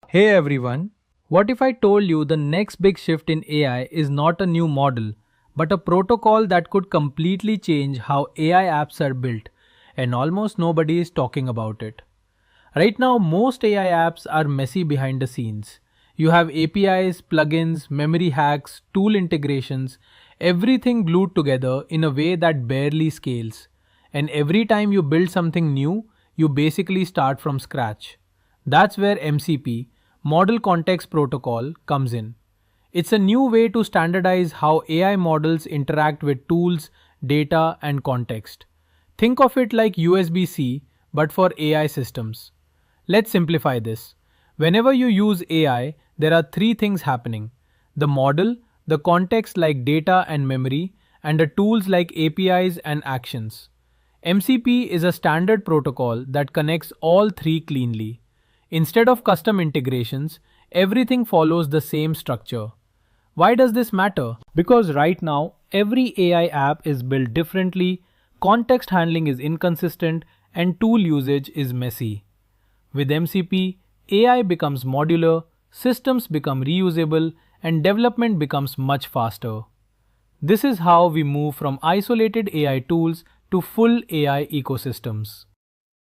Hey everyone, what if I told you the next big shift in AI is not a new model, but a protocol that could completely change how AI apps are built, and almost nobody is talking about it? Right now, most AI apps are messy behind the scenes. You have APIs, plugins, memory hacks, tool integrations, everything glued together in a way that barely scales. And every time you build something new, you basically start from scratch. That's where MCP, Model Context Protocol, comes in. It's a new way to standardize how AI models interact with tools, data, and context. Think of it like USB-C, but for AI systems. Let's simplify this. Whenever you use AI, there are three things happening: the model, the context like data and memory, and the tools like APIs and actions. MCP is a standard protocol that connects all three cleanly. Instead of custom integrations, everything follows the same structure. Why does this matter? Because right now, every AI app is built differently, context handling is inconsistent, and tool usage is messy. With MCP, AI becomes modular, systems become reusable, and development becomes much faster. This is how we move from isolated AI tools to full AI ecosystems.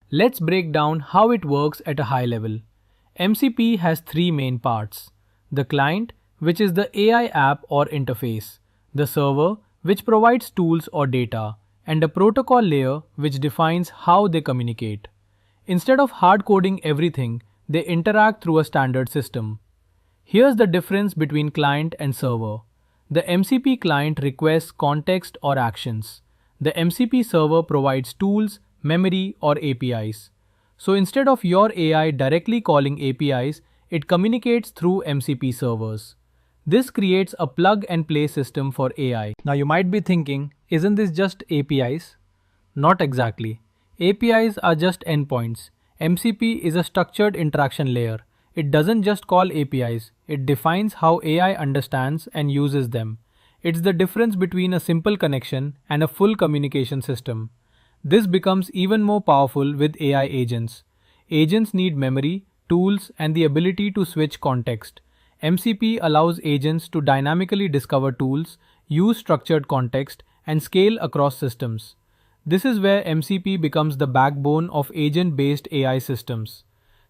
Let's break down how it works at a high level. MCP has three main parts: the client, which is the AI app or interface, the server, which provides tools or data, and a protocol layer which defines how they communicate. Instead of hard coding everything, they interact through a standard system. Here's the difference between client and server. The MCP client requests context or actions. The MCP server provides tools, memory, or APIs. So instead of your AI directly calling APIs, it communicates through MCP servers. This creates a plug and play system for AI. Now you might be thinking, isn't this just APIs? Not exactly. APIs are just endpoints. MCP is a structured interaction layer. It doesn't just call APIs, it defines how AI understands and uses them. It's the difference between a simple connection and a full communication system. This becomes even more powerful with AI agents. Agents need memory, tools, and the ability to switch context. MCP allows agents to dynamically discover tools, use structured context, and scale across systems. This is where MCP becomes the backbone of agent-based AI systems.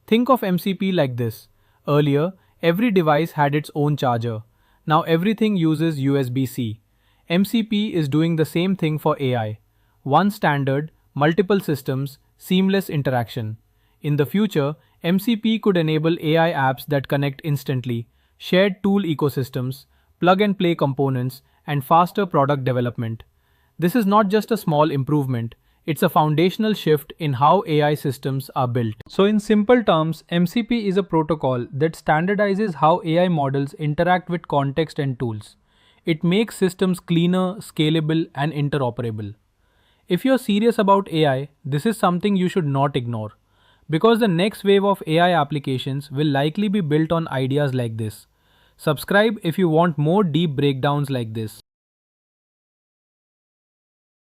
Think of MCP like this. Earlier, every device had its own charger. Now everything uses USB-C. MCP is doing the same thing for AI. One standard, multiple systems, seamless interaction. In the future, MCP could enable AI apps that connect instantly, shared tool ecosystems, plug and play components, and faster product development. This is not just a small improvement, it's a foundational shift in how AI systems are built. So in simple terms, MCP is a protocol that standardizes how AI models interact with context and tools. It makes systems cleaner, scalable, and interoperable. If you're serious about AI, this is something you should not ignore. Because the next wave of AI applications will likely be built on ideas like this. Subscribe if you want more deep breakdowns like this.